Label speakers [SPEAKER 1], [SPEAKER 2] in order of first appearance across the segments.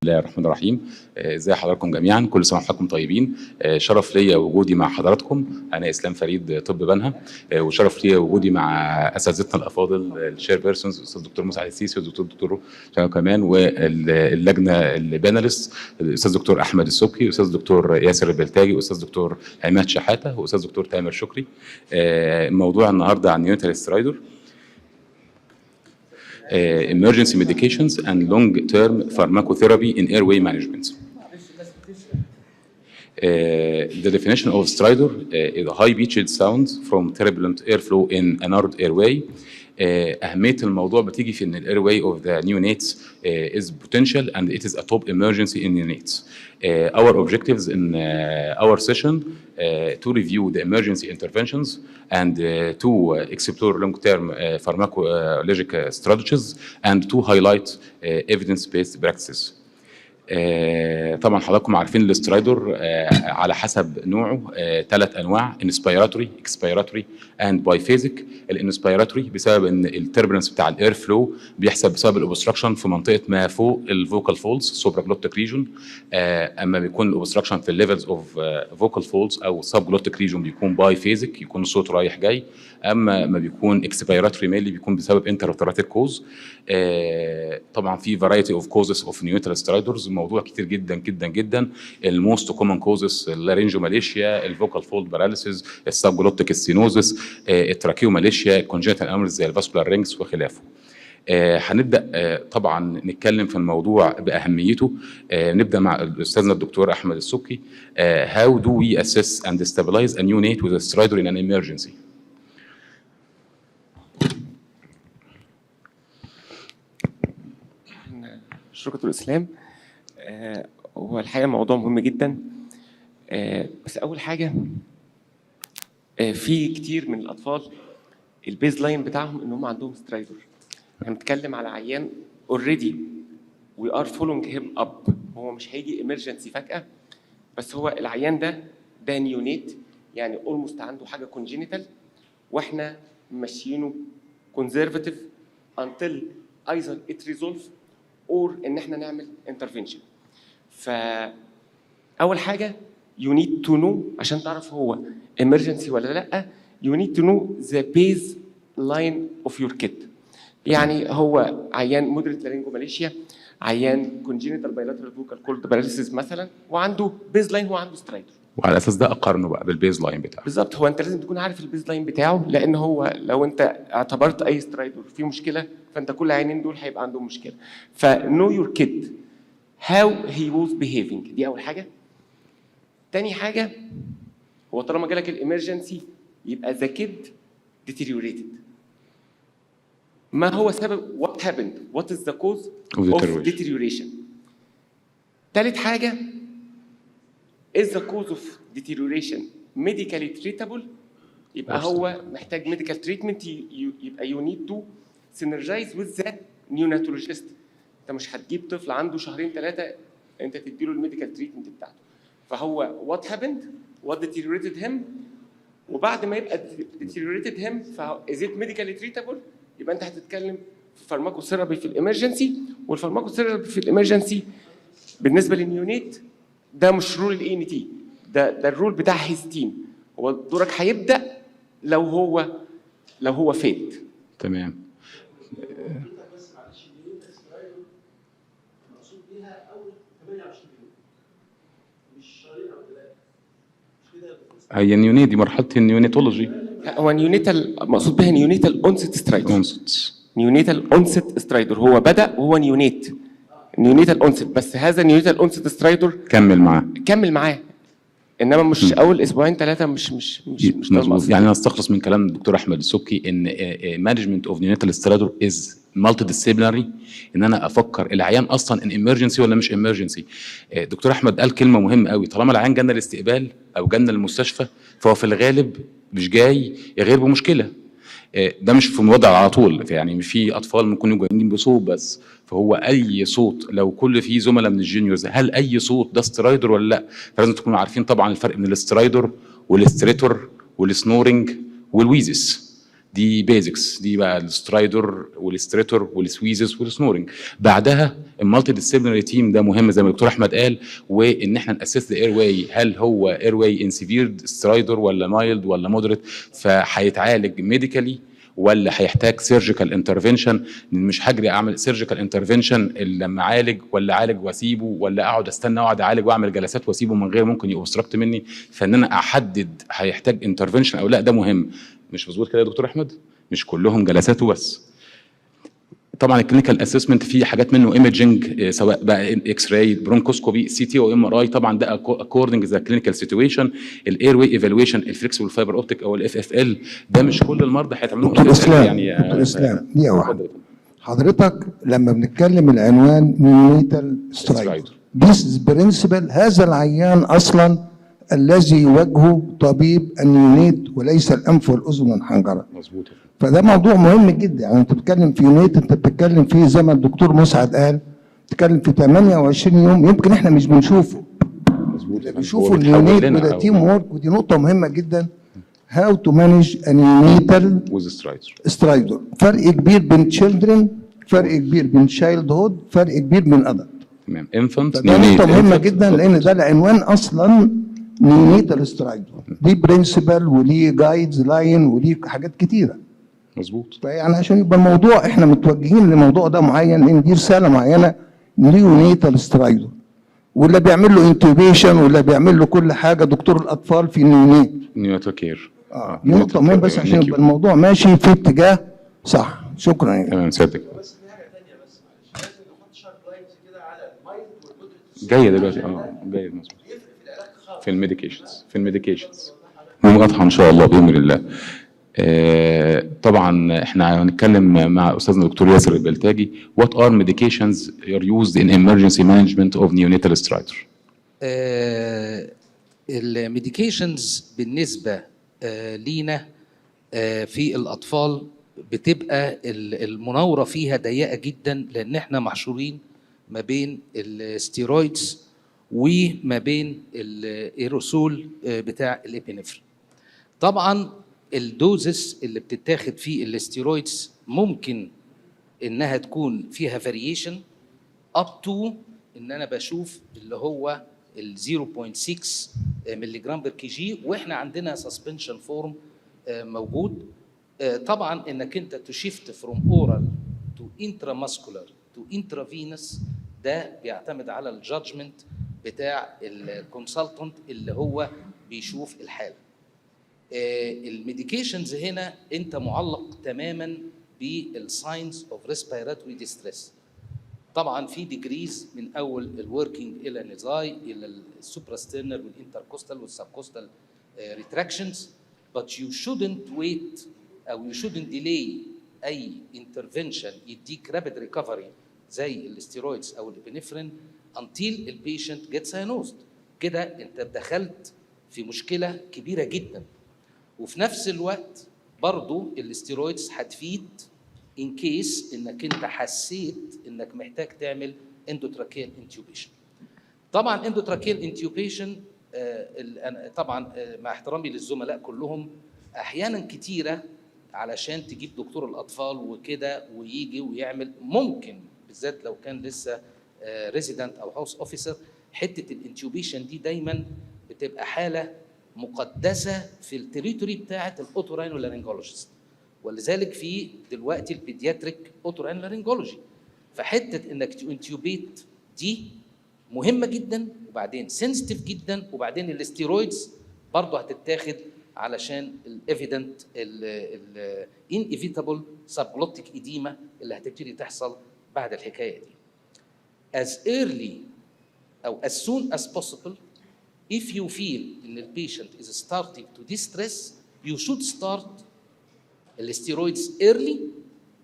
[SPEAKER 1] الله الرحمن الرحيم. ازي حضراتكم جميعا، كل سنه وحضراتكم طيبين. شرف ليا وجودي مع حضراتكم. انا اسلام فريد، طب بنها، وشرف ليا وجودي مع اساتذتنا الافاضل الشير بيرسونز الاستاذ دكتور مسعد السيسي والدكتور كمان، واللجنه الباناليست الاستاذ دكتور احمد السبكي والاستاذ دكتور ياسر البلتاجي والاستاذ دكتور عماد شحاته والاستاذ دكتور تامر شكري. موضوع النهارده عن نيوترال سترايدر. Emergency medications and long-term pharmacotherapy in airway management. The definition of stridor is a high-pitched sound from turbulent airflow in a narrowed airway. أهمية الموضوع بتيجي في إن ال airway of the neonates is potential and it is a top emergency in neonates. Our objectives in our session to review the emergency interventions and to explore long-term pharmacologic strategies and to highlight evidence-based practices. طبعا حضراتكم عارفين الاسترايدور على حسب نوعه 3 انواع: انسبيراتوري، اكسبيراتوري اند بايفيزيك. الانسبيراتوري بسبب ان التربلنس بتاع الاير فلو بيحصل بسبب الاوبستراكشن في منطقه ما فوق الفوكال فولز سوبرا جلوتيك ريجون. اما بيكون الاوبستراكشن في الليفلز اوف فوكال فولز او سب جلوتيك ريجون بيكون بايفيزيك، يكون الصوت رايح جاي. اما ما بيكون اكسبيراتوري ميلي بيكون بسبب انترتراتيك كوز. طبعا في فرايتي اوف كوزز اوف نيوترال سترايدرز، موضوع كتير جدا جدا جدا. الموست كومن كوزز اللارينجوماليشيا، الفوكال فولد باراليسيس، السب جلوتيك ستينوزس، التراكيوماليشيا، كونجنتال امرز زي الفاسكولار رينجز وخلافه. هنبدا طبعا نتكلم في الموضوع باهميته. نبدا مع استاذنا الدكتور احمد السبكي. How do we assess and stabilize a neonate with a stridor in an emergency?
[SPEAKER 2] شكرا دكتور اسلام. هو الحقيقه موضوع مهم جدا. بس اول حاجه، في كتير من الاطفال البيز لاين بتاعهم ان هم عندهم سترايدر. احنا بنتكلم على عيان اوريدي وي ار فولوينج هيم اب، هو مش هيجي ايمرجنسي فجاه، بس هو العيان ده نيونيت، يعني اولموست عنده حاجه كونجينيتال، واحنا ماشيينه كونزرفاتيف انتل ايزر ات ريزولف اور ان احنا نعمل انترفنشن. فاول حاجه يو نيد تو نو عشان تعرف هو emergency ولا لا. يو نيد تو نو ذا بيز لاين اوف يور كيد. يعني هو عيان مودريت لارينجوماليشيا، عيان كونجينيتال بايلاترال فوكال كولد باراليسيس مثلا، وعنده بيز لاين، هو عنده سترايدر،
[SPEAKER 1] وعلى اساس ده اقارنه بقى بالبيز لاين بتاعه.
[SPEAKER 2] بالظبط. هو انت لازم تكون عارف البيز لاين بتاعه، لان هو لو انت اعتبرت اي سترايدر فيه مشكله فانت كل عينين دول هيبقى عندهم مشكله. فنو يور كيد هاو هي ووز بيهيفنج، دي اول حاجه. تاني حاجه، هو طالما جالك الامرجنسي يبقى ذا كيد deteriorated. ما هو سبب what happened what is the cause of deterioration. تالت حاجه is the cause of deterioration medically treatable، يبقى هو محتاج medical treatment. يبقى you need to synergize with the neonatologist. انت مش هتجيب طفل عنده 2-3 انت تديله الميديكال تريتمنت بتاعته. فهو what happened what deteriorated him، وبعد ما يبقى deteriorated him is it medically treatable، يبقى انت هتتكلم في فارماكوثيرابي في الامرجنسي. والفارماكوثيرابي في الامرجنسي بالنسبه للنيونيت ده مش رول الاي ان تي، ده الرول بتاع هيز تيم. هو دورك هيبدا لو هو فيد.
[SPEAKER 1] تمام. هي النيونيت دي مرحله النيونيتولوجي.
[SPEAKER 2] هو نيونيتال مقصود بها نيونيتال اونست سترايدر. نيونيتال اونست سترايدر هو بدا وهو نيونيت نيونيتال اونست، بس هذا نيونيتال اونست سترايدر كمل معاه، انما مش اول اسبوعين 3 مش
[SPEAKER 1] مظبوط. يعني انا استخلص من كلام الدكتور احمد السبكي ان مانجمنت اوف نيونيتال سترايدر از مالتي ديسيبلينري، ان انا افكر العيان اصلا ان ايمرجنسي ولا مش ايمرجنسي. دكتور احمد قال كلمه مهمه قوي: طالما العيان جانا الاستقبال او جانا المستشفى فهو في الغالب مش جاي غير بمشكله. ده مش في الوضع على طول، يعني في اطفال ممكن يكونوا جايين بصوت بس، فهو اي صوت لو كل فيه زملاء من الجينيورز هل اي صوت ده سترايدر ولا لا؟ فلازم تكونوا عارفين طبعا الفرق بين الاسترايدر والاستريتور والسنورنج والويزس. دي بيزكس، دي بقى السترايدر والستريتور والسويزس والسنورنج. بعدها المالتي ديسيبلينري تيم ده مهم زي ما الدكتور احمد قال، وان احنا ناسس الاير واي، هل هو اير واي ان سيفير سترايدر ولا مايلد ولا مودريت، فهيتعالج ميديكالي ولا هيحتاج سيرجيكال انترفنشن. مش هجري اعمل سيرجيكال انترفنشن الا لما اعالج، ولا اعالج واسيبه، ولا اقعد استنى اقعد اعالج واعمل جلسات واسيبه من غير ممكن يوبستراكت مني. فان انا احدد هيحتاج انترفنشن او لا، ده مهم. مش مظبوط كده يا دكتور احمد؟ مش كلهم جلسات وبس. طبعا الكلينيكال اسسمنت في حاجات منه ايمجنج، سواء بقى اكس راي، برونكوسكوبي، سي تي او ام ار اي، طبعا ده اكوردنج ذا كلينيكال سيتويشن. الاير واي ايفالويشن، الفليكسبل فايبر اوبتيك او الاف اف ال، ده مش كل المرضى هيتعملوا
[SPEAKER 3] دكتور اسلام يعني. دكتور اسلام دقيقه واحده، حضرتك لما بنتكلم العنوان نيونيتال سترايدر، ديس برنسبل، هذا العيان اصلا الذي يواجهه طبيب النيونيت وليس الانف والاذن والحنجره. مظبوط. فده موضوع مهم جدا. يعني انت بتتكلم في يونيت، انت بتتكلم فيه زي ما الدكتور مسعد قال، بتتكلم في 28 يوم يمكن احنا مش بنشوفه. مظبوط. بنشوفه اليونيت وده تيم وورك، ودي نقطه مهمه جدا. هاو تو مانج النيونيتال سترايدر. فرق كبير بين تشيلدرن، فرق كبير بين تشايلد هود، فرق كبير بين ادلت.
[SPEAKER 1] تمام. انفانت
[SPEAKER 3] ده نقطه مهمه جدا، لان ده العنوان اصلا نيونيتال سترايدر. ليه برنسبل وليه جايدز لاين وليه حاجات كتيره. مظبوط. فيعني عشان يبقى الموضوع احنا متوجهين للموضوع ده معين، لان دي رساله معينه نيونيتال سترايدر، ولا بيعمل له انتوبيشن ولا بيعمل له كل حاجه دكتور الاطفال في النيونيت.
[SPEAKER 1] نيونيتال كير.
[SPEAKER 3] دي نقطه مهمه بس عشان يبقى الموضوع ماشي في اتجاه صح. شكرا يعني.
[SPEAKER 1] تمام سيادتك.
[SPEAKER 4] بس في حاجه ثانيه، بس معلش لازم نحط شارت لاينز كده على المايلد والمودريت.
[SPEAKER 1] جايه دلوقتي. جايه مظبوط. في الميديكيشنز، واضحه ان شاء الله باذن الله. طبعا احنا هنتكلم مع استاذنا الدكتور ياسر البلتاجي. What are medications are used in emergency management of neonatal stridor؟
[SPEAKER 5] الميديكيشنز بالنسبه لينا في الاطفال بتبقى المناوره فيها ضيقه جدا، لان احنا محشورين ما بين الستيرويدز وما بين الايروسول بتاع الابينفرين. طبعا الدوزس اللي بتتاخد في الاستيرويدز ممكن انها تكون فيها فاريشن اب تو ان انا بشوف اللي هو ال 0.6 مللي جرام بر كي جي، واحنا عندنا سسبنشن فورم موجود. طبعا انك انت تشيفت فروم اورال تو انترا ماسكولار تو انترافينس، ده بيعتمد على الجادجمنت بتاع الكونسلتنت اللي هو بيشوف الحاله. الميديكيشنز هنا انت معلق تماما بالساينز اوف ريسبيراتوري ديستريس. طبعا في ديجريز من اول الوركينج الى نزاي الى السوبراسترنال والانتركوستال والسبكوستال ريتراكشنز، but you shouldn't wait او you shouldn't delay اي intervention يديك rapid recovery زي الاستيرويدز او الابينفرين until البيشنت gets diagnosed. كده انت دخلت في مشكله كبيره جدا. وفي نفس الوقت برضو الاستيرويدز هتفيد ان كيس انك انت حسيت انك محتاج تعمل اندوتراكيال انتيوبيشن. طبعا اندوتراكيال انتيوبيشن طبعا مع احترامي للزملاء كلهم، احيانا كتيره علشان تجيب دكتور الاطفال وكده ويجي ويعمل، ممكن بالذات لو كان لسه ريزيدنت او هاوس اوفيسر، حته الانتيوبيشن دي دايما بتبقى حاله مقدسه في التريتوري بتاعه الاوتورينولارينجولوجيست، ولذلك في دلوقتي البيدياتريك اوتورينولارينجولوجي. فحته انك تنتيوبيت دي مهمه جدا، وبعدين سنسيتيف جدا، وبعدين الاستيرويدز برضه هتتاخد علشان الايفيدنت الانيفيتابل سبجلوتيك ايديما اللي هتبتدي تحصل بعد الحكايه دي. as early او as soon as possible if you feel ان البيشنت is starting to distress you should start الستيرويدز early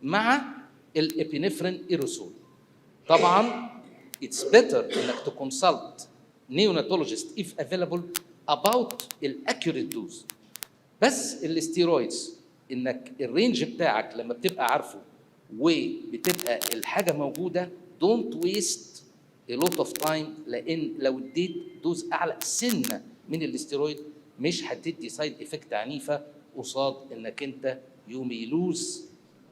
[SPEAKER 5] مع الابينفرين ايروسول. طبعا it's better انك تكونسلت neonatologist if available about الاكيوريت دوز. بس الستيرويدز انك الرينج بتاعك لما بتبقى عارفه وبتبقى الحاجه موجوده don't waste a lot of time، لان لو اديت دوز اعلى سنه من الاستيرويد مش هتدي سايد افكت عنيفه قصاد انك انت you may lose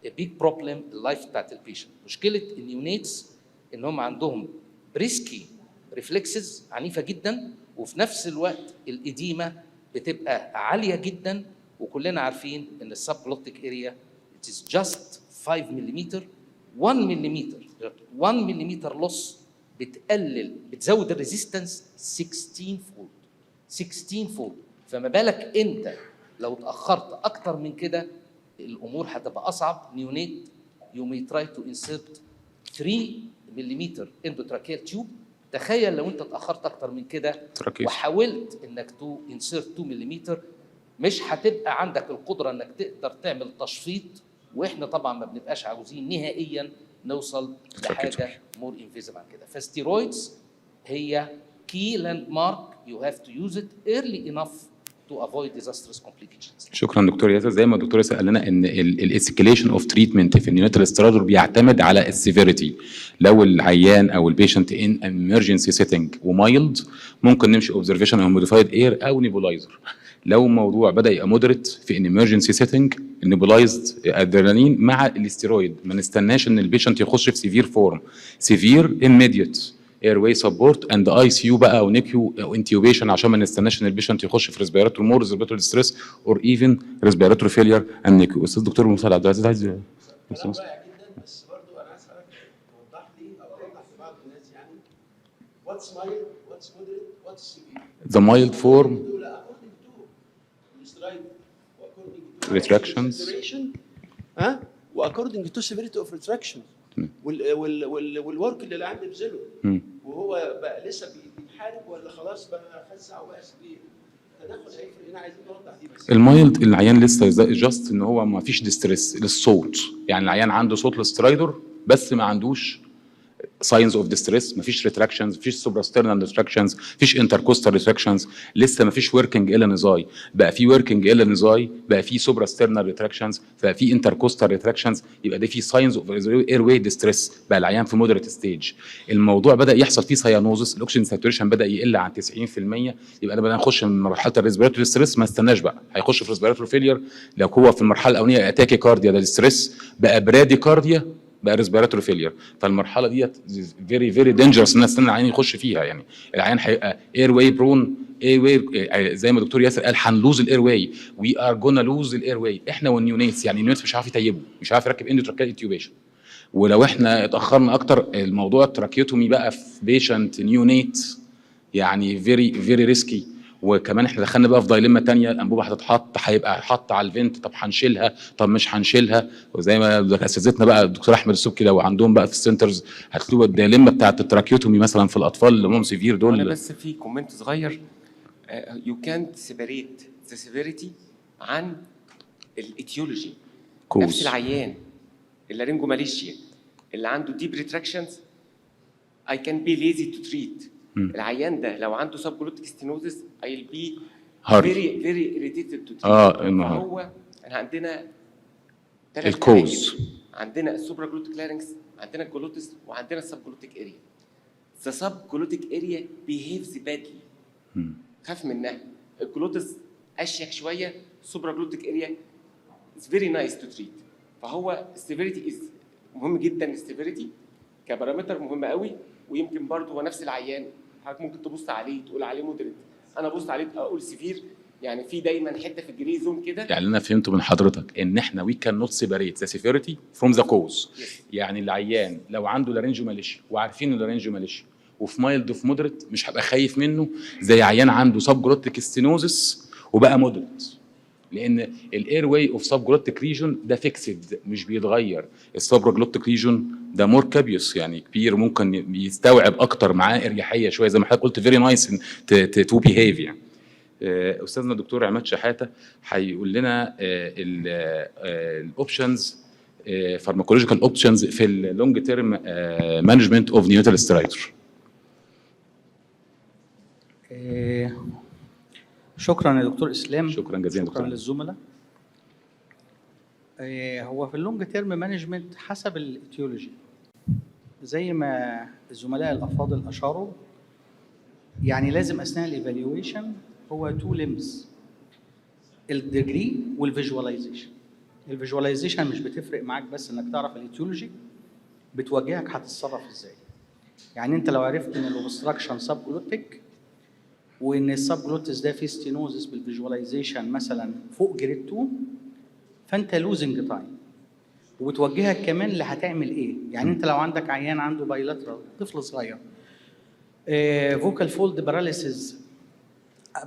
[SPEAKER 5] a big problem اللايف بتاعت البيشنت. مشكله النيونيتس ان هم عندهم بريسكي ريفلكسز عنيفه جدا، وفي نفس الوقت الاديمه بتبقى عاليه جدا، وكلنا عارفين ان السبجلوتيك اريا it is just 5 ملم. 1 ملم لوس بتزود الريزيستنس 16 فولد. 16 فولد. فما بالك انت لو اتاخرت اكتر من كده الامور هتبقى اصعب. نيونيت you may try to insert 3 ملم endotracheal tube. تخيل لو انت اتاخرت اكتر من كده وحاولت انك تو انسيرت 2 ملم، مش هتبقى عندك القدره انك تقدر تعمل تشفيط، واحنا طبعا ما بنبقاش عاوزين نهائيا نوصل لحاجه مور انفيزيف عن كده. فستيرويدز هي key landmark you have to use it early enough to avoid disastrous complications.
[SPEAKER 1] شكرا دكتور ياسر. زي ما الدكتور ياسر قال لنا ان الاسكيليشن اوف تريتمنت في النيوناتال سترادور بيعتمد على السيفيريتي. لو العيان او البيشنت ان امرجنسي سيتنج ومايلد ممكن نمشي اوبزرفيشن او موديفايد اير او نيبولايزر. لو الموضوع بدا يبقى مودريت في ان امرجنسي سيتنج النيبولايزد ادرينالين مع الاستيرويد. ما نستناش ان البيشنت يخش في سيفير فورم. سيفير immediate airway support and ICU بقى او نيكيو او انتيوبيشن عشان ما نستناش ان البيشنت يخش في ريسبيراتوري مور ريسبيراتوري ستريس اور ايفن ريسبيراتوري فيلير اند نيكيو. استاذ دكتور مصطفى عبد العزيز عايز
[SPEAKER 4] كلام رائع جدا، بس برضه انا عايز اسالك توضح لي او توضح لبعض الناس يعني واتس مايلد واتس مودريت واتس سيفير.
[SPEAKER 1] the mild form
[SPEAKER 4] دول according to السترايد واكوردنج تو
[SPEAKER 1] retractions
[SPEAKER 4] ها واكوردنج تو سيفيريتي اوف ريتراكشن والورك اللي عندي بذله، وهو بقى لسه بيحارب ولا خلاص بقى خسع وبقى سبيل. التدخل هيفرق هنا، عايزين نوضح دي بس.
[SPEAKER 1] المايلد العيان لسه جاست ان هو ما فيش ديستريس للصوت، يعني العيان عنده صوت للسترايدر بس ما عندوش ساينز اوف ديستريس، مفيش ريتراكشنز، مفيش سوبراسترنال ريتراكشنز، مفيش انتركوستال ريتراكشنز، لسه مفيش وركينج الانزاي. بقى في وركينج الانزاي، بقى في سوبراسترنال ريتراكشنز، بقى في انتركوستال ريتراكشنز، يبقى ده في ساينز اوف اير واي ديستريس. بقى العيان في مودريت ستيج. الموضوع بدا يحصل فيه سيانوزس، الاكسجين ساتوريشن بدا يقل عن 90%، يبقى انا بدنا نخش من مرحله الريسبيراتوري ستريس. ما استناش بقى هيخش في ريسبيراتوري فيلير. لو هو في المرحله الاولانيه اتاكي كارديا ده ستريس، بقى برادي كارديا، بقى ريسبيراتوري فيلير. فالمرحله ديت فيري فيري دينجرس ان استنى العيان يخش فيها. يعني العيان هيبقى اير واي برون، اير واي زي ما الدكتور ياسر قال هنلوز الاير واي، وي ار جونا لوز الاير واي احنا والنيونيتس. يعني النيونيتس مش عارف يتيبه، مش عارف يركب اندوتراكيال انتيوبيشن. ولو احنا اتاخرنا اكتر الموضوع التراكيوتومي بقى في بيشنت نيونيت يعني فيري فيري ريسكي. وكمان احنا دخلنا بقى في دايليما ثانيه، الانبوبه هتتحط هيبقى حاطه على الفنت، طب هنشيلها طب مش هنشيلها. وزي ما اساتذتنا بقى الدكتور احمد السبكي لو عندهم بقى في السنترز هتلاقوا الدايليما بتاعت التراكيوتومي مثلا في الاطفال اللي هم سيفير دول.
[SPEAKER 2] انا بس في كومنت صغير، يو كانت سيبريت ذا سيفيريتي عن الايتيولوجي. نفس العيان اللارينجوماليشيا اللي عنده ديب ريتراكشنز I can be lazy to treat. العيان ده لو عنده subglottic stenosis I'll be very very irritated to treat. فهو احنا عندنا ثلاث
[SPEAKER 1] الكوز،
[SPEAKER 2] عندنا السوبراجلوتيك لارynx، عندنا الجلوتس، وعندنا السبجلوتيك اريا. The subglottic area behaves badly. خاف منها. الجلوتس اشيك شويه، السوبراجلوتيك اريا is very nice to treat. فهو السيفيريتي از مهم جدا، السيفيريتي كبارامتر مهم قوي. ويمكن برضه هو نفس العيان حضرتك ممكن تبص عليه تقول عليه مودريت، انا ابص عليه اقول سيفير. يعني في دايما حته في الجري زون كده.
[SPEAKER 1] يعني انا فهمت من حضرتك ان احنا وي كان نوت سيبريت ذا سيفيريتي فروم ذا كوز. يعني العيان لو عنده لارينجوماليشيا وعارفين انه لارينجوماليشيا وفي مايلد وفي مودريت مش هبقى خايف منه زي عيان عنده سبجلوتيك ستينوزس وبقى مودريت، لان الاير واي اوف سبجلوتيك ريجون ده فيكسد مش بيتغير. السبجلوتيك ريجون ده مور كابيوس يعني كبير، ممكن يستوعب اكتر معاه اريحيه شويه زي ما حضرتك قلت فيري نايس تو بيهيف. يعني استاذنا الدكتور عماد شحاته هيقول لنا الاوبشنز فارماكولوجيكال اوبشنز في اللونج تيرم مانجمنت اوف نيوناتال سترايدر.
[SPEAKER 6] شكرا يا دكتور اسلام.
[SPEAKER 1] شكرا جزيلا
[SPEAKER 6] شكرا للزملاء. هو في اللونج تيرم مانجمنت حسب الايتيولوجي زي ما الزملاء الافاضل اشاروا، يعني لازم اثناء الايفالويشن هو تو ليمز، الديجري والفيجواليزيشن. الفيجواليزيشن مش بتفرق معاك بس انك تعرف الايتيولوجي، بتوجهك هتتصرف ازاي. يعني انت لو عرفت ان الاوبستراكشن سب جلوتيك وان السب جلوتس ده فيه ستينوزس بالفيجواليزيشن مثلا فوق جريد 2، فانت لوزنج تايم، وبتوجهك كمان اللي هتعمل ايه. يعني انت لو عندك عيان عنده بايلاترال، طفل صغير، فوكال فولد باراليسيس،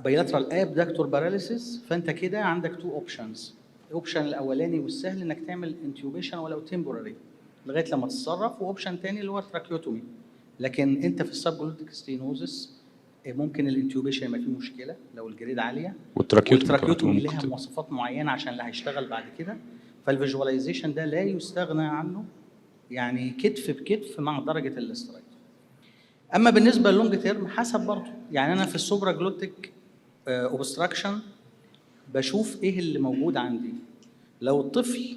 [SPEAKER 6] بايلاترال ابدكتور باراليسيس، فانت كده عندك تو اوبشنز. الاوبشن الاولاني والسهل انك تعمل انتيوبيشن ولو تمبوراري لغايه لما تتصرف، واوبشن تاني اللي هو التراكيوتومي. لكن انت في السب جلوتيك ستينوزس ممكن الانتيوبيشن يبقى فيه مشكله لو الجريد عاليه، والتراكيوتومي لها مواصفات معينه عشان اللي هيشتغل بعد كده. فالفيجواليزيشن ده لا يستغنى عنه، يعني كتف بكتف مع درجه الاسترايد. اما بالنسبه للونج تيرم حسب برضه، يعني انا في السوبرا جلوتيك اوبستراكشن بشوف ايه اللي موجود عندي. لو الطفل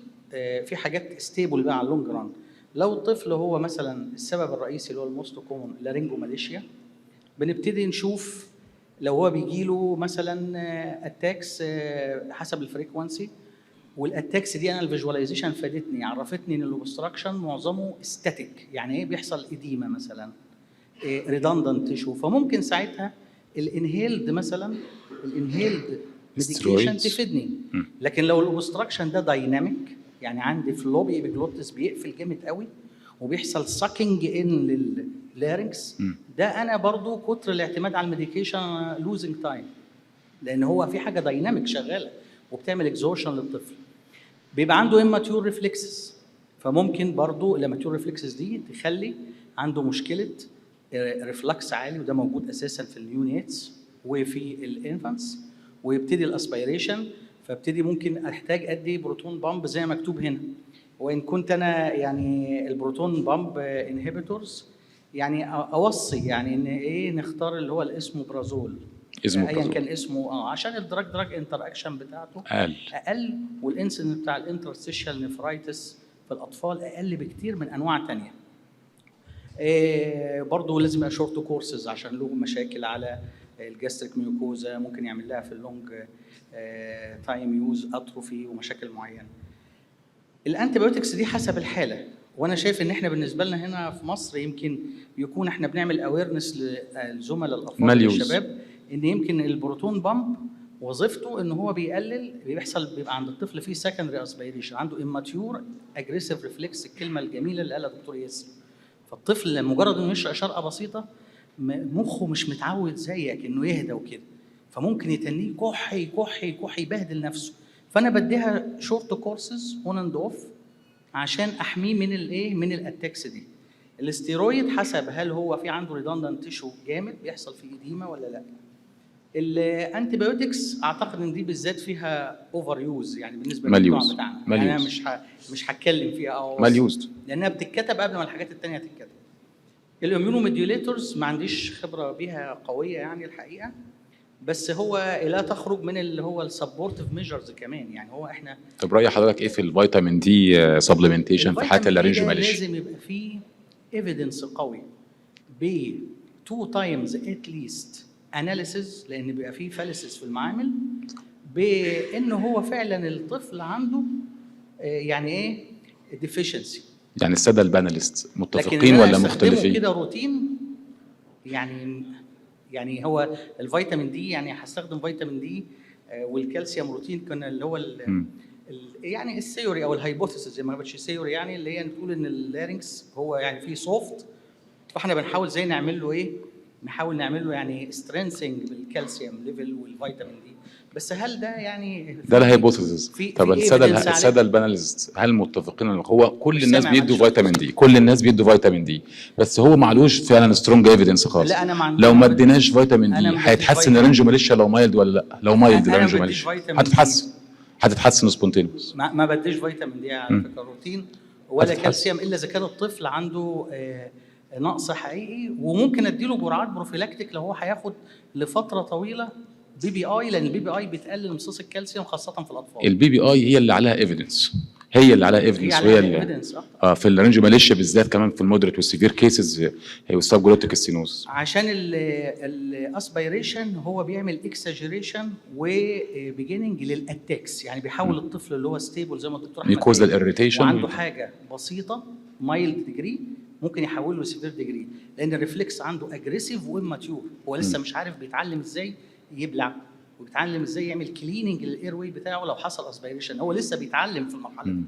[SPEAKER 6] في حاجات ستيبل بقى على اللونج ران، لو الطفل هو مثلا السبب الرئيسي اللي هو الموست كومون لارينجوماليشيا، بنبتدي نشوف لو هو بيجي له مثلا اتاكس حسب الفريكوانسي، والاتاكس دي انا الفيجواليزيشن فادتني، عرفتني ان الاوبستراكشن معظمه ستاتيك، يعني ايه بيحصل اديمه مثلا، ريدندنت تيشو، فممكن ساعتها الانهيلد مثلا، الانهيلد ميديكيشن تفيدني. لكن لو الاوبستراكشن ده دايناميك، يعني عندي فلوبي ايبيجلوتس بيقفل جامد قوي وبيحصل ساكينج ان لللارنكس، ده انا برضو كتر الاعتماد على الميديكيشن لوزنج تايم، لان هو في حاجه دايناميك شغاله وبتعمل اكزورشن للطفل. بيبقى عنده اماتيور ريفلكسز، فممكن برضو الاماتيور ريفلكسز دي تخلي عنده مشكله ريفلكس عالي، وده موجود اساسا في النيونيتس وفي الانفانتس، ويبتدي الاسبيريشن، فابتدي ممكن احتاج ادي بروتون بامب زي ما مكتوب هنا. وان كنت انا يعني البروتون بامب انهبيتورز يعني اوصي يعني ان ايه نختار اللي هو الاسمه برازول، ايا كان اسمه عشان الدراج انتر اكشن بتاعته اقل والانسن بتاع الانترستيشال نفرايتس في الاطفال اقل بكتير من انواع ثانيه. برضه لازم يبقى شورت كورسز عشان له مشاكل على الجاستريك ميوكوزا، ممكن يعمل لها في اللونج تايم يوز اتروفي ومشاكل معينه. الانتيبيوتكس دي حسب الحاله، وانا شايف ان احنا بالنسبه لنا هنا في مصر يمكن يكون احنا بنعمل اويرنس للزملاء الاطفال والشباب ان يمكن البروتون بامب وظيفته ان هو بيقلل، بيبقى عند الطفل فيه سكندري اسبيريشن، عنده اماتيور اجريسيف ريفلكس، الكلمه الجميله اللي قالها الدكتور ياسر. فالطفل مجرد انه يشرق شرقه بسيطه مخه مش متعود زيك انه يهدى وكده، فممكن يتنيه كحي كحي كحي يبهدل نفسه. فانا بديها شورت كورسز اون اند اوف عشان احميه من الايه، من الاتاكس دي. الاستيرويد حسب هل هو في عنده ريدندنت تيشو جامد بيحصل فيه اديمه ولا لا. الانتيبيوتكس اعتقد ان دي بالذات فيها اوفر يوز، يعني بالنسبه للنوع بتاعنا يعني انا مش هتكلم فيها مال يوزد لانها بتتكتب قبل ما الحاجات الثانيه تتكتب. الاميونوميديوليتورز ما عنديش خبره بيها قويه يعني الحقيقه، بس هو لا تخرج من اللي هو السبورتيف ميجرز كمان. يعني هو احنا
[SPEAKER 1] طب راي حضرتك ايه في الفيتامين دي سبلمنتيشن في حالة اللارنجوماليشيا؟
[SPEAKER 6] لازم يبقى فيه ايفيدنس قوي ب 2 تايمز ات ليست اناليسيز، لان بيبقى فيه فاليسيس في المعامل بان هو فعلا الطفل عنده يعني ايه ديفيشنسي.
[SPEAKER 1] يعني الساده الباناليست متفقين ولا مختلفين؟
[SPEAKER 6] كده روتين يعني هو الفيتامين دي يعني هستخدم فيتامين دي والكالسيوم روتين كان اللي هو يعني الثيوري او الهايبوثيسيس زي ما بقتش ثيوري، يعني اللي هي نقول ان اللارنكس هو يعني فيه سوفت، فاحنا بنحاول زي نعمل له ايه، نحاول نعمل له يعني سترينثينج بالكالسيوم ليفل والفيتامين دي. بس هل ده يعني
[SPEAKER 1] ده الهايبوثيسيس؟ طب الساده الباناليست هل متفقين ان هو كل الناس بيدوا فيتامين دي، كل الناس بيدوا فيتامين دي، بس هو معلوش فعلا سترونج ايفيدنس خالص؟
[SPEAKER 6] لا انا
[SPEAKER 1] لو ما اديناش فيتامين دي هيتحسن اللارنجوماليشيا لو مايلد ولا لا؟ لو مايلد اللارنجوماليشيا هتتحسن سبونتينيوس.
[SPEAKER 6] ما بديش فيتامين دي على فكره روتين ولا كالسيوم الا اذا كان الطفل عنده نقص حقيقي، وممكن اديله جرعات بروفيلاكتيك لو هو هياخد لفتره طويله بي بي اي، لان البي بي اي بتقلل امتصاص الكالسيوم خاصه في الاطفال.
[SPEAKER 1] البي بي اي هي اللي عليها ايفيدنس، هي اللي عليها
[SPEAKER 6] هي
[SPEAKER 1] ايفيدنس،
[SPEAKER 6] عليها
[SPEAKER 1] وهي اللي
[SPEAKER 6] evidence
[SPEAKER 1] في الرينجوماليشيا بالذات، كمان في المودريت والسيفير كيسز والسب جلوتيك ستينوز.
[SPEAKER 6] عشان الاسبيريشن هو بيعمل اكساجيريشن وبيجيننج للاتاكس، يعني بيحول الطفل اللي هو ستيبل زي ما الدكتور احمد
[SPEAKER 1] ميكوزال
[SPEAKER 6] قال،
[SPEAKER 1] irritation.
[SPEAKER 6] وعنده حاجه بسيطه مايلد ديجري ممكن يحوله لسيفير ديجري، لان الريفلكس عنده اجريسيف واماتيور، هو لسه مش عارف بيتعلم ازاي يبلع وبيتعلم ازاي يعمل كليننج للاير واي بتاعه لو حصل اسبيريشن، هو لسه بيتعلم في المرحله دي.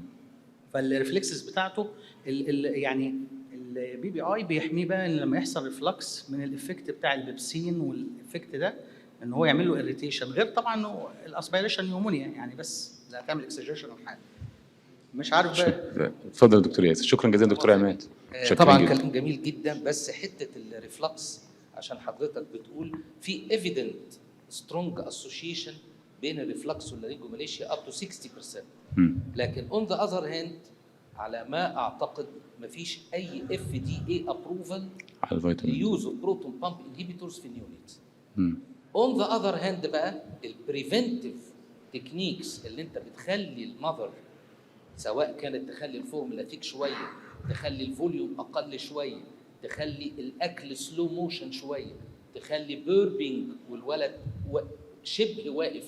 [SPEAKER 6] فالريفلكسز بتاعته يعني البي بي اي بيحميه بقى ان لما يحصل ريفلكس من الافكت بتاع البيبسين والافكت ده ان هو يعمل له اريتيشن، غير طبعا انه الاسبيريشن نيومونيا يعني بس لا تعمل اكسجيشن او حاجه. مش عارف بقى.
[SPEAKER 1] اتفضل يا دكتور ياسر. شكرا جزيلا دكتور عماد.
[SPEAKER 5] طبعا
[SPEAKER 1] جداً.
[SPEAKER 5] كلام جميل جدا، بس حته الريفلكس عشان حضرتك بتقول في ايفيدنت سترونج اسوشيشن بين الريفلكس واللارينجوماليشيا اب تو 60%، لكن اون ذا اذر هاند على ما اعتقد مفيش اي اف دي اي ابروفال
[SPEAKER 1] على الفيتامين.
[SPEAKER 5] ليوز اوف بروتون بامب انهبيتورز في النيونيتس. اون ذا اذر هاند بقى البريفنتيف تكنيكس اللي انت بتخلي المذر سواء كانت تخلي الفورمولا ثيك شويه، تخلي الفوليوم اقل شويه، تخلي الاكل سلو موشن شويه، تخلي بيربينج والولد شبه واقف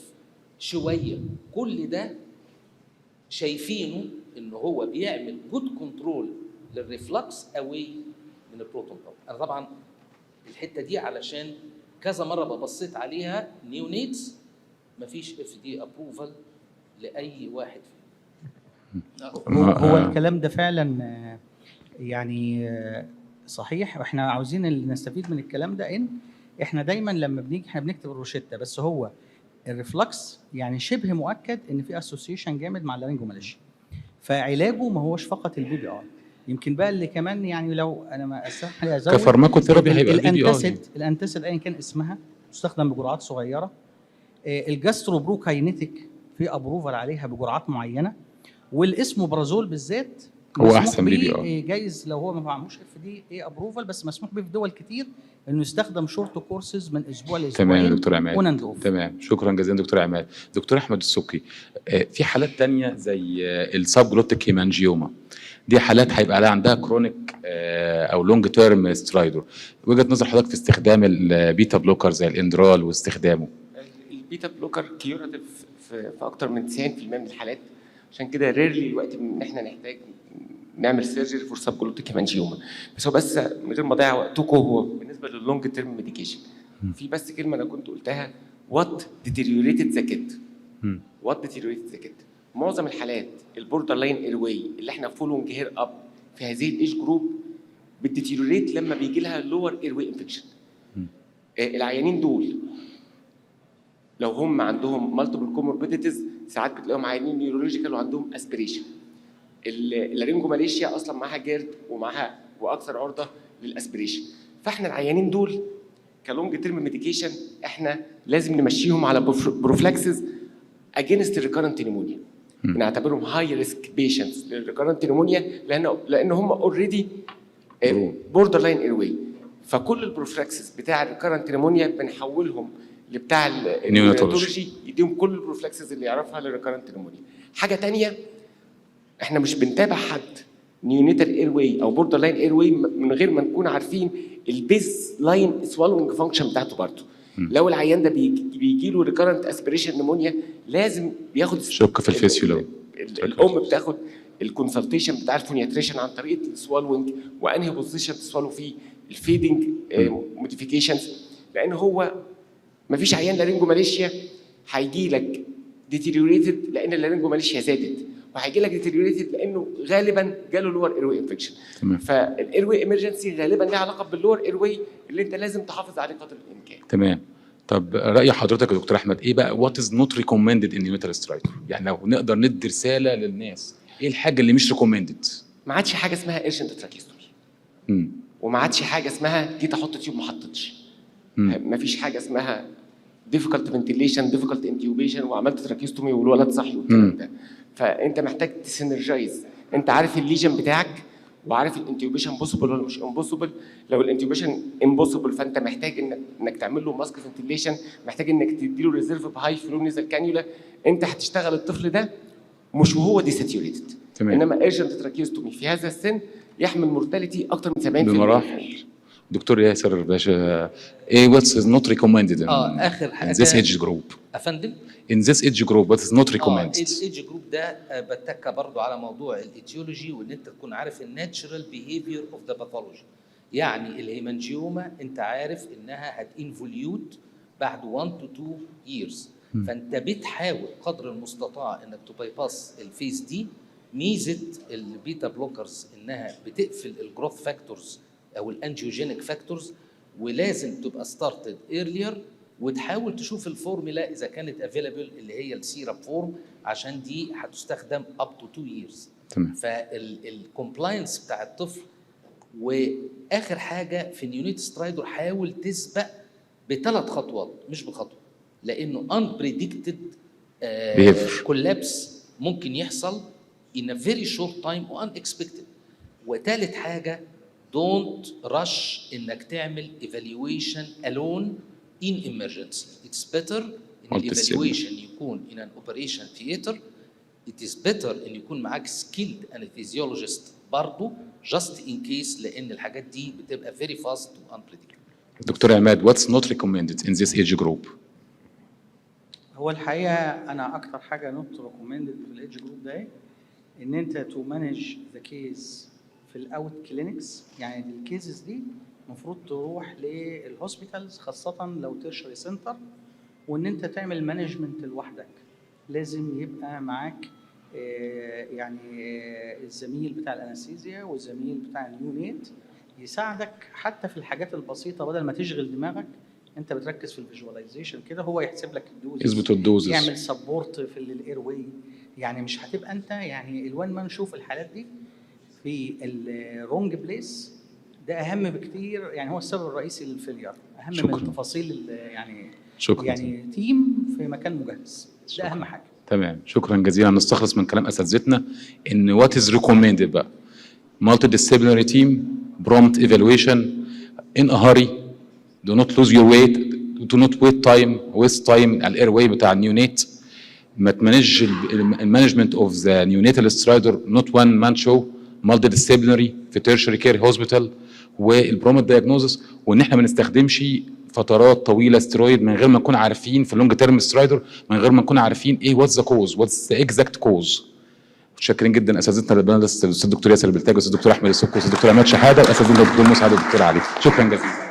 [SPEAKER 5] شويه، كل ده شايفينه ان هو بيعمل جود كنترول للريفلكس اواي من البروتون بامب. انا طبعا الحته دي علشان كذا مره ببصيت عليها نيونيتس مفيش اف دي ابروفال لاي واحد فيهم.
[SPEAKER 6] هو الكلام ده فعلا يعني صحيح، واحنا عاوزين اللي نستفيد من الكلام ده ان احنا دايما لما بنيجي احنا بنكتب الروشته، بس هو الريفلكس يعني شبه مؤكد ان في اسوسيشن جامد مع اللارينجوماليشيا، فعلاجه ما هوش فقط البي بي ار، يمكن بقى اللي كمان يعني لو انا ما اسمح لي ازود
[SPEAKER 1] كفارماكوثيرابي هيبقى البي بي ار.
[SPEAKER 6] الانتاسيد ايا كان اسمها تستخدم بجرعات صغيره. الجاستروبروكاينيتيك في ابروفر عليها بجرعات معينه، والاسموبرازول بالذات
[SPEAKER 1] هو احسن بي بي ار.
[SPEAKER 6] جايز لو هو ما معموش اف دي اي ابروفال، بس مسموح به في دول كتير انه يستخدم شورت كورسز من اسبوع لاسبوعين.
[SPEAKER 1] تمام يا دكتور عماد.
[SPEAKER 6] تمام
[SPEAKER 1] تمام، شكرا جزيلا دكتور عماد. دكتور احمد السكي، في حالات تانية زي السب جلوتيك هيمانجيوما، دي حالات هيبقى عندها كرونيك او لونج تيرم سترايدر، وجهه نظر حضرتك في استخدام البيتا بلوكر زي الاندرال واستخدامه؟
[SPEAKER 2] البيتا بلوكر كيوراتيف في اكتر من 90% من الحالات، عشان كده ريرلي الوقت ان احنا نحتاج نعمل سيرجري فور سب جلوتيك هيمانجيوما. بس هو بس من غير ما اضيع وقتكم، هو بالنسبه لللونج تيرم ميديكيشن في بس كلمه انا كنت قلتها، وات ديتيريوريتد ذا كيد. وات ديتيريوريتد ذا كيد، معظم الحالات البوردر لاين اير واي اللي احنا فولونج هير اب في هذه الايج جروب بتديتيريوريت لما بيجي لها لور اير واي انفكشن. العيانين دول لو هم عندهم مالتيبل كوموربيديتيز ساعات بتلاقيهم عيانين نيورولوجيكال وعندهم اسبريشن. اللارينجوماليشيا اصلا معاها جيرد ومعاها واكثر عرضه للاسبريشن، فاحنا العيانين دول كلونج تيرم ميديكيشن احنا لازم نمشيهم على بروفلاكسز اجينست الريكارنت نيمونيا. بنعتبرهم هاي ريسك بيشنتس للريكارنت نيمونيا لان هم اوريدي بوردر لاين اير واي، فكل البروفلاكسز بتاع الريكارنت نيمونيا بنحولهم لبتاع النيوناتولوجي يديهم كل البروفلاكسز اللي يعرفها للريكارنت نيمونيا. حاجه ثانيه، احنا مش بنتابع حد نيونيتال اير واي او بوردر لاين اير واي من غير ما نكون عارفين البيز لاين سوالوينج فانكشن بتاعته برضه. لو العيان ده بيجي له ريكارنت اسبريشن نيمونيا لازم بياخد
[SPEAKER 1] شك في الفيسيولوجي.
[SPEAKER 2] الام بتاخد الكونسلتيشن بتاع الفونياتريشن عن طريقه السوالوينج وانهي بوزيشن تسوالو فيه، الفيدنج موديفيكيشنز، لان هو ما فيش عيان لارينجوماليشيا هيجي لك ديتيريوريتد لان اللارينجوماليشيا زادت، وهيجي لك ديتيريوريتد لانه غالبا جاله لور ايروي انفكشن. فالايروي ايمرجنسي غالبا ليها علاقه باللور ايروي اللي انت لازم تحافظ عليه قدر الامكان.
[SPEAKER 1] تمام. طب راي حضرتك يا دكتور احمد ايه بقى وات از نوت ريكومندد ان نيونيتال سترايدر؟ يعني لو نقدر ندي رساله للناس ايه الحاجه اللي مش ريكومندد؟
[SPEAKER 2] ما عادش حاجه اسمها ايرجنت تراكيستومي، وما عادش حاجه اسمها جيت احط تيوب ما حطيتش، ما فيش حاجه اسمها ديفيكالت فنتيليشن ديفيكالت انتيوبيشن وعملت تراكيستومي والولد صحي والكلام ده. فانت محتاج تسينرجايز، انت عارف الليجن بتاعك وعارف الانتيوبيشن بوسيبل ولا مش امبوسيبل. لو الانتيوبيشن امبوسيبل فانت محتاج انك تعمل له ماسك فنتيليشن، محتاج انك تدي له ريزيرف بهاي فلو نيزل كانيولا. انت هتشتغل الطفل ده مش وهو ديساتيوريتد،
[SPEAKER 1] تمام.
[SPEAKER 2] انما ايرجنت تراكيوستومي في هذا السن يحمل مورتاليتي اكتر من 70%.
[SPEAKER 1] بمراحل. دكتور ياسر باشا، ايه واتس از نوت ريكومندد
[SPEAKER 5] اخر
[SPEAKER 1] in
[SPEAKER 5] حاجه
[SPEAKER 1] this age group
[SPEAKER 5] افندم.
[SPEAKER 1] in this age group what is not recommended.
[SPEAKER 5] الايدج جروب ده بتكى برضو على موضوع الايتيولوجي، وان انت تكون عارف الناتشرال بيهيفير اوف ذا باثولوجي. يعني الهيمانجيوما انت عارف انها هتنفوليوت بعد 1 to 2 years، فانت بتحاول قدر المستطاع انك تبايباس الفيز دي. ميزه البيتا بلوكرز انها بتقفل الجروث فاكتورز او الانجيوجينيك فاكتورز، ولازم تبقى ستارتد ايرلير، وتحاول تشوف الفورمولا اذا كانت افيلابل اللي هي السيرب فورم، عشان دي هتستخدم اب تو 2 years.
[SPEAKER 1] تمام.
[SPEAKER 5] فالكومبلاينس بتاع الطفل. واخر حاجه في النيونيت سترايدر، حاول تسبق ب3 خطوات مش بخطوه، لانه unpredicted كولابس ممكن يحصل in a very short time و unexpected. وثالث حاجه don't rush انك تعمل evaluation alone in emergency. It's better ان evaluation يكون in an operation theater. It is better ان يكون معاك skilled anesthesiologist برضه just in case، لان الحاجات دي بتبقى very fast و unpredictable.
[SPEAKER 1] دكتور عماد what's not recommended in this age group؟
[SPEAKER 6] هو الحقيقه انا اكتر حاجه نوت ريكومندد في الايدج جروب ده ان انت تو مانج ذا كيس في الاوت كلينكس. يعني الكيسز دي المفروض تروح للهوسبيتالز خاصه لو تيرشري سنتر، وان انت تعمل مانجمنت لوحدك. لازم يبقى معاك يعني الزميل بتاع الانستيزيا والزميل بتاع النيونيت يساعدك حتى في الحاجات البسيطه، بدل ما تشغل دماغك انت بتركز في الفيجواليزيشن كده، هو يحسب لك الدوز،
[SPEAKER 1] يثبت الدوز،
[SPEAKER 6] يعمل سبورت في الاير واي. يعني مش هتبقى انت يعني الوان مان شوف الحالات دي في الرونج بليس. ده اهم بكتير، يعني هو السبب الرئيسي للفيلير، اهم
[SPEAKER 1] شكرا.
[SPEAKER 6] من التفاصيل يعني
[SPEAKER 1] شكرا.
[SPEAKER 6] يعني تيم في مكان مجهز، ده اهم حاجه.
[SPEAKER 1] تمام، شكرا جزيلا. نستخلص من كلام اساتذتنا ان وات از ريكومندد بقى مالتي ديسيبلينري تيم، برومبت ايفالويشن، ان ا هاري، do not lose your weight, do not waste time على الاير واي بتاع النيونيت. ما تمانج المانجمنت اوف ذا نيونيتال سترايدر نوت وان مان شو، مالتي ديسيبلينري في تيرشري كير هوسبيتال، والبرومت دايجنوزس، وان احنا ما نستخدمش فترات طويله سترويد من غير ما نكون عارفين في اللونج تيرم سترايدر، من غير ما نكون عارفين ايه واتس ذا كوز، واتس ذا اكزاكت كوز. متشكرين جدا اساتذتنا الاستاذ الدكتور ياسر البلتاجي، والاستاذ الدكتور احمد السكو، والاستاذ الدكتور عماد شحاده، واساتذتنا الدكتور مسعد والدكتور علي. شكرا جزيلا.